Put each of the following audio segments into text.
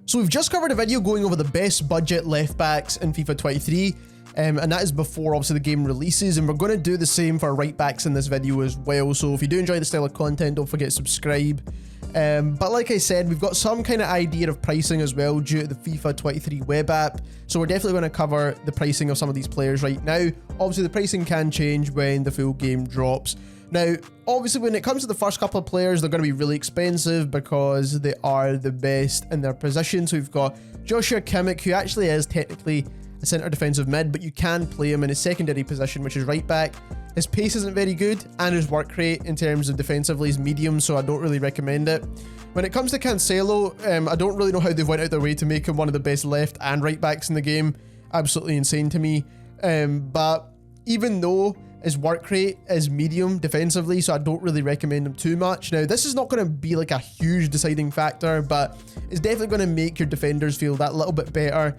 So we've just covered a video going over the best budget left backs in FIFA 23, and that is before obviously the game releases, and we're going to do the same for right backs in this video as well. So if you do enjoy the style of content, don't forget to subscribe. But like I said, we've got some kind of idea of pricing as well due to the FIFA 23 web app, so we're definitely going to cover the pricing of some of these players right now. Obviously the pricing can change when the full game drops. Now, obviously when it comes to the first couple of players, they're going to be really expensive because they are the best in their position. So we've got Joshua Kimmich, who actually is technically a centre defensive mid, but you can play him in his secondary position, which is right back. His pace isn't very good, and his work rate in terms of defensively is medium, so I don't really recommend it. When it comes to Cancelo, I don't really know how they've went out their way to make him one of the best left and right backs in the game. Absolutely insane to me. But even though his work rate is medium defensively, so I don't really recommend him too much. Now, this is not going to be like a huge deciding factor, but it's definitely going to make your defenders feel that little bit better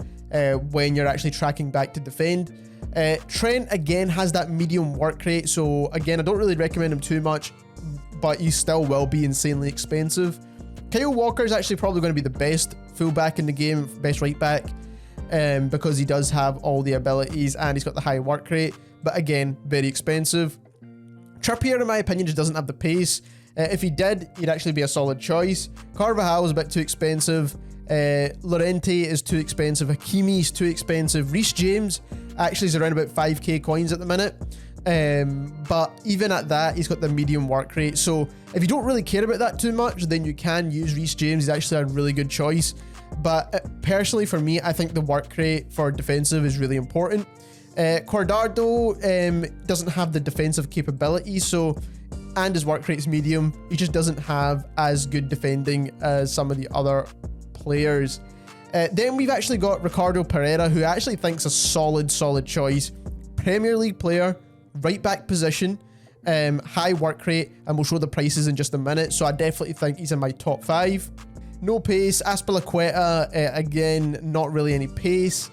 when you're actually tracking back to defend. Trent, again, has that medium work rate, so again, I don't really recommend him too much, but he still will be insanely expensive. Kyle Walker is actually probably going to be the best fullback in the game, best right back, because he does have all the abilities and he's got the high work rate, but again, very expensive. Trippier, in my opinion, just doesn't have the pace. If he did, he'd actually be a solid choice. Carvajal is a bit too expensive. Llorente is too expensive. Hakimi is too expensive. Reece James actually is around about 5k coins at the minute. But even at that, he's got the medium work rate. So if you don't really care about that too much, then you can use Reece James. He's actually a really good choice. But personally, for me, I think the work rate for defensive is really important. Cuadrado doesn't have the defensive capabilities, and his work rate is medium. He just doesn't have as good defending as some of the other players. Then we've actually got Ricardo Pereira, who I actually think's a solid choice. Premier League player, right back position, high work rate, and we'll show the prices in just a minute. So I definitely think he's in my top 5. No pace. Azpilicueta, again, not really any pace.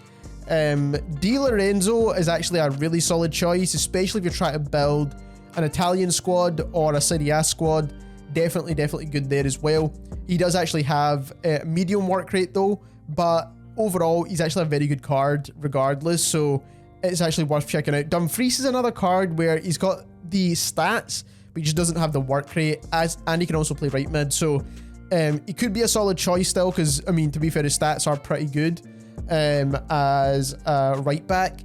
Di Lorenzo is actually a really solid choice, especially if you're trying to build an Italian squad or a Serie A squad. Definitely good there as well. He does actually have a medium work rate though, but overall he's actually a very good card regardless, so it's actually worth checking out. Dumfries is another card where he's got the stats, but he just doesn't have the work rate, and he can also play right mid, so he could be a solid choice still, because I mean, to be fair, his stats are pretty good as a right back,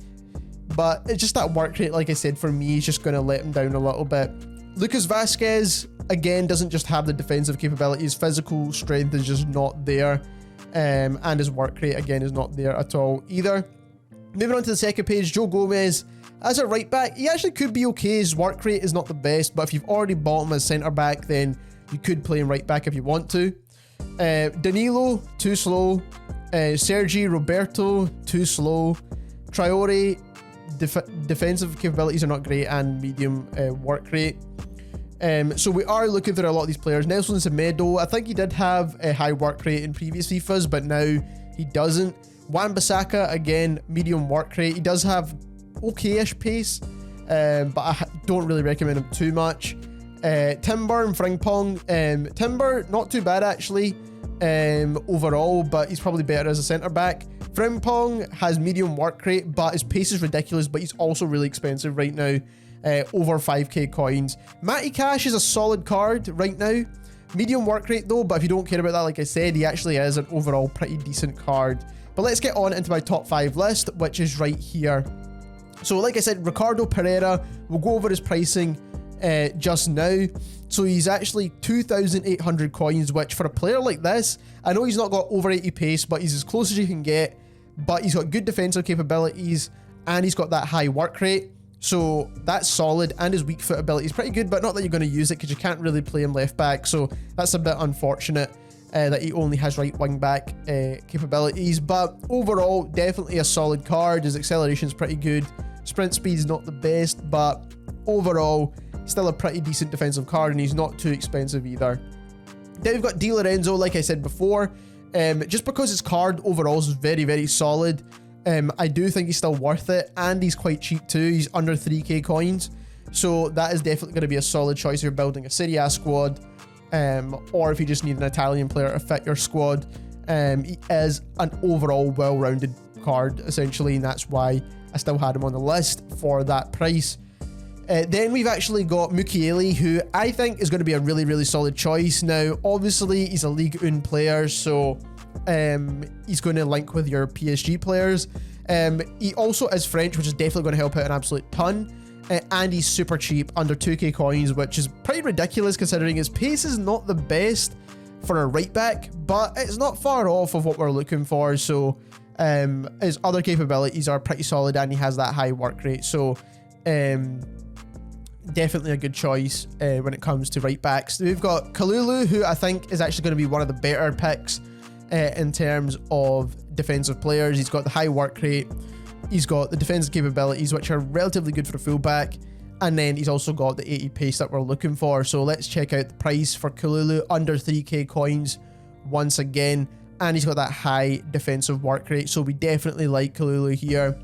but it's just that work rate, like I said, for me is just going to let him down a little bit. Lucas Vazquez, again, doesn't just have the defensive capabilities. Physical strength is just not there, and his work rate, again, is not there at all either. Moving on to the second page, Joe Gomez. As a right back, he actually could be okay. His work rate is not the best, but if you've already bought him as centre back, then you could play him right back if you want to. Danilo, too slow. Sergi Roberto, too slow. Traore, defensive capabilities are not great, and medium work rate. So we are looking through a lot of these players. Nelson Semedo, I think he did have a high work rate in previous FIFAs, but now he doesn't. Wan-Bissaka, again, medium work rate. He does have okay-ish pace, but I don't really recommend him too much. Timber and Frimpong. Timber, not too bad actually overall, but he's probably better as a centre back. Frimpong has medium work rate, but his pace is ridiculous, but he's also really expensive right now, over 5k coins. Matty Cash is a solid card right now. Medium work rate though, but if you don't care about that, like I said, he actually is an overall pretty decent card. But let's get on into my top 5 list, which is right here. So like I said, Ricardo Pereira, we'll go over his pricing just now. So he's actually 2,800 coins, which for a player like this, I know he's not got over 80 pace, but he's as close as you can get, but he's got good defensive capabilities, and he's got that high work rate, so that's solid, and his weak foot ability is pretty good, but not that you're going to use it, because you can't really play him left back, so that's a bit unfortunate that he only has right wing back capabilities. But overall, definitely a solid card. His acceleration is pretty good, sprint speed is not the best, but overall still a pretty decent defensive card, and he's not too expensive either. Then we've got Di Lorenzo, like I said before, just because his card overall is very solid, I do think he's still worth it, and he's quite cheap too. He's under 3k coins, so that is definitely going to be a solid choice if you're building a Serie A squad, or if you just need an Italian player to fit your squad. He is an overall well-rounded card, essentially, and that's why I still had him on the list for that price. Then we've actually got Mukiele, who I think is going to be a really, really solid choice. Now, obviously, he's a Ligue 1 player, so he's going to link with your PSG players. He also is French, which is definitely going to help out an absolute ton. And he's super cheap, under 2k coins, which is pretty ridiculous considering his pace is not the best for a right back, but it's not far off of what we're looking for. So his other capabilities are pretty solid, and he has that high work rate. So definitely a good choice when it comes to right backs. We've got Kalulu, who I think is actually going to be one of the better picks in terms of defensive players. He's got the high work rate, he's got the defensive capabilities, which are relatively good for a fullback, and then he's also got the 80 pace that we're looking for. So let's check out the price for Kalulu, under 3k coins once again, and he's got that high defensive work rate. So we definitely like Kalulu here.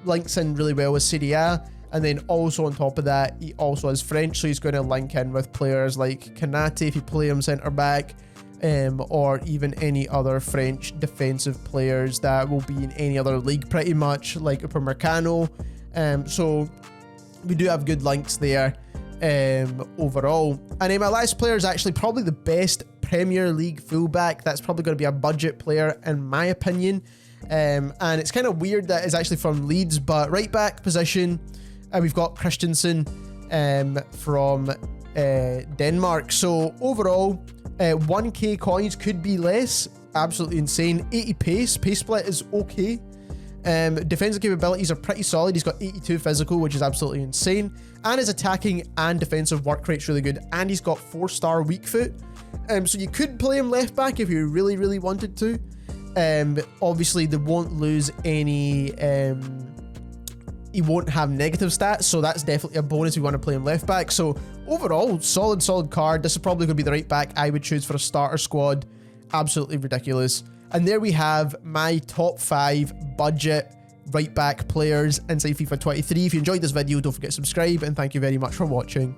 Links in really well with Serie A. And then also on top of that, he also has French, so he's going to link in with players like Kanate if you play him centre back, or even any other French defensive players that will be in any other league pretty much, like Upamecano. So we do have good links there overall. And then my last player is actually probably the best Premier League fullback. That's probably going to be a budget player in my opinion. And it's kind of weird that it's actually from Leeds, but right back position, we've got Christensen from Denmark. So overall, 1k coins could be less. Absolutely insane. 80 pace split is okay. Defensive capabilities are pretty solid. He's got 82 physical, which is absolutely insane. And his attacking and defensive work rate's really good. And he's got 4-star weak foot. So you could play him left back if you really, really wanted to. Obviously, they won't lose any... he won't have negative stats, so that's definitely a bonus if you want to play him left back. So overall, solid card. This is probably going to be the right back I would choose for a starter squad. Absolutely ridiculous. And there we have my top 5 budget right back players inside FIFA 23. If you enjoyed this video, don't forget to subscribe, and thank you very much for watching.